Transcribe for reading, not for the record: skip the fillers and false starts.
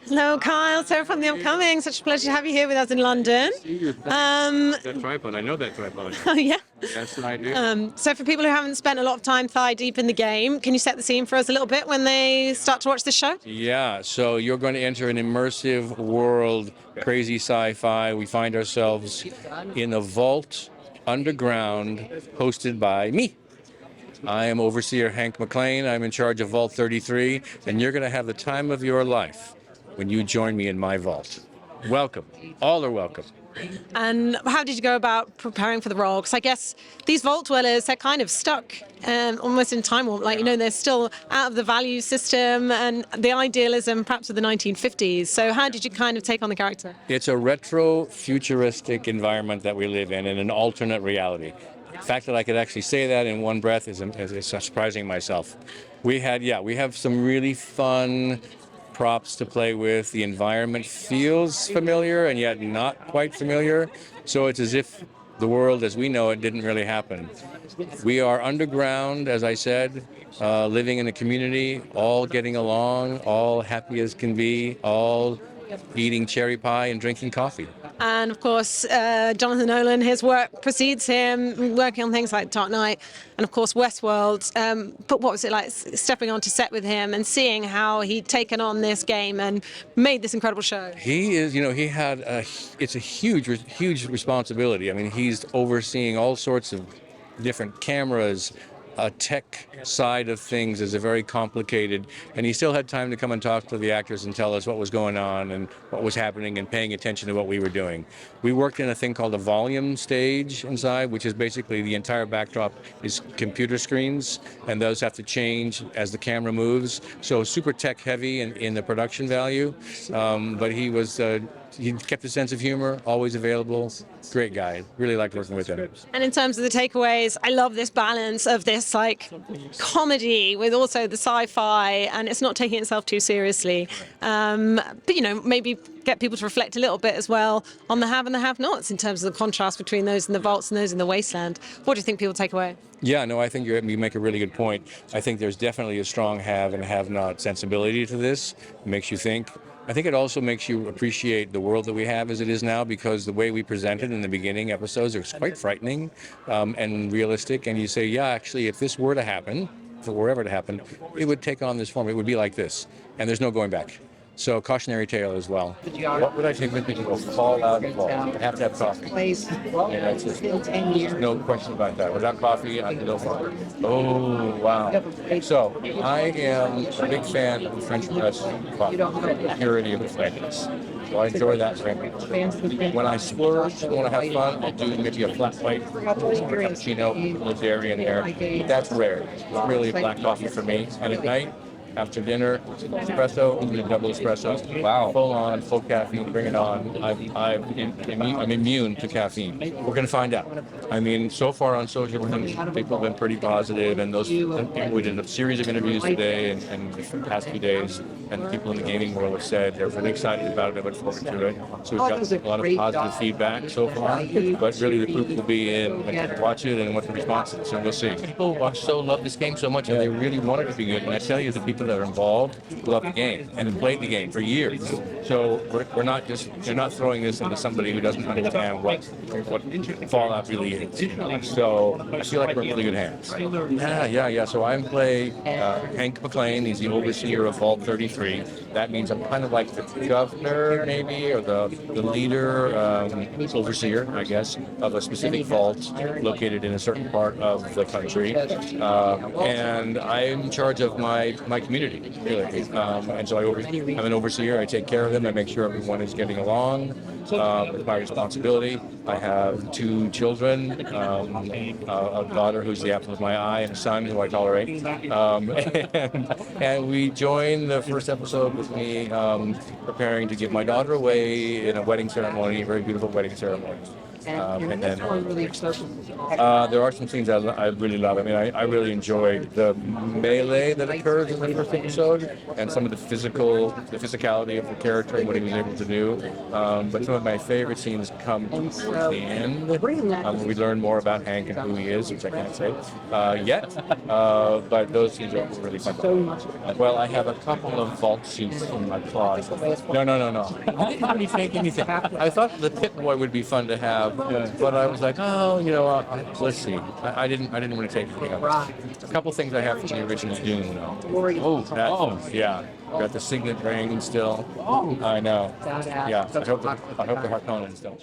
Hello, Kyle. So from the upcoming, such a pleasure to have you here with us in London. That tripod, I know that tripod. Oh, yeah. Yes, I do. So for people who haven't spent a lot of time thigh deep in the game, can you set the scene for us a little bit when they start to watch this show? Yeah, so you're going to enter an immersive world, crazy sci-fi. We find ourselves in a vault underground hosted by me. I am Overseer Hank MacLachlan. I'm in charge of Vault 33, and you're going to have the time of your life when you join me in my vault. Welcome. All are welcome. And how did you go about preparing for the role? Because I guess these vault dwellers, they're kind of stuck almost in time warp. Like, they're still out of the value system and the idealism perhaps of the 1950s. So how did you kind of take on the character? It's a retro futuristic environment that we live in an alternate reality. The fact that I could actually say that in one breath is surprising myself. We have some really fun props to play with. The environment feels familiar and yet not quite familiar. So it's as if the world as we know it didn't really happen. We are underground, as I said, living in a community, all getting along, all happy as can be, all eating cherry pie and drinking coffee. And of course, Jonathan Nolan, his work precedes him, working on things like Dark Knight and of course Westworld. But what was it like stepping onto set with him and seeing how he'd taken on this game and made this incredible show? It's a huge responsibility. I mean, he's overseeing all sorts of different cameras. Tech side of things is a very complicated, and he still had time to come and talk to the actors and tell us what was going on and what was happening and paying attention to what we were doing. We worked in a thing called a volume stage inside, which is basically the entire backdrop is computer screens, and those have to change as the camera moves. So super tech heavy in the production value, but he kept a sense of humor, always available. Great guy. Really liked working with him. And in terms of the takeaways, I love this balance of this like comedy with also the sci-fi, and it's not taking itself too seriously. But maybe get people to reflect a little bit as well on the have and the have-nots in terms of the contrast between those in the vaults and those in the wasteland. What do you think people take away? Yeah, no, I think you make a really good point. I think there's definitely a strong have and have-not sensibility to this. It makes you think. I think it also makes you appreciate the world that we have as it is now, because the way we presented in the beginning episodes is quite frightening and realistic. And you say, yeah, actually, if this were to happen, if it were ever to happen, it would take on this form. It would be like this. And there's no going back. So cautionary tale as well. What would I take with me to go fall out of ball? I have to have coffee. And that's just, there's no question about that. Without coffee, I can go far. Oh, wow. So I am a big fan of the French press coffee, the purity of the flavors. So I enjoy that drink. When I splurge and want to have fun, I'll do maybe a flat white cappuccino with dairy in there. That's rare. It's really black coffee for me. And at night, after dinner, espresso, double espresso. Wow. Full on, full caffeine, bring it on. I'm immune to caffeine. We're going to find out. I mean, so far on social, people have been pretty positive, and we did a series of interviews today and the past few days, and people in the gaming world have said they're really excited about it, they look forward to it. So we've got a lot of positive feedback so far, but really the proof will be in when you watch it and what the response is, so we'll see. People love this game so much, and they really want it to be good, and I tell you, the people that are involved love the game and have played the game for years. So they're not throwing this into somebody who doesn't understand what Fallout really is. So I feel like we're in really good hands. Yeah. So I play Hank MacLachlan. He's the overseer of Vault 33. That means I'm kind of like the governor, maybe, or the leader, overseer, I guess, of a specific vault located in a certain part of the country. And I'm in charge of my community, really. And so I'm an overseer. I take care of them. I make sure everyone is getting along. It's my responsibility. I have two children, a daughter who's the apple of my eye, and a son who I tolerate. And we join the first episode with me preparing to give my daughter away in a wedding ceremony, a very beautiful wedding ceremony. And then there are some scenes I really love. I mean, I really enjoyed the melee that occurs in the first episode, and some of the physicality of the character and what he was able to do. But some of my favorite scenes come towards the end, when we learn more about Hank and who he is, which I can't say yet. But those scenes are really fun. Well, I have a couple of vault suits in my closet. No. I didn't really take anything. I thought the Pit Boy would be fun to have, but I was like, oh, let's see. I didn't want to take anything else. A couple things I have from the original Dune, though. Yeah. Got the signet ring still. I know. Yeah. I hope the Harkonnen still.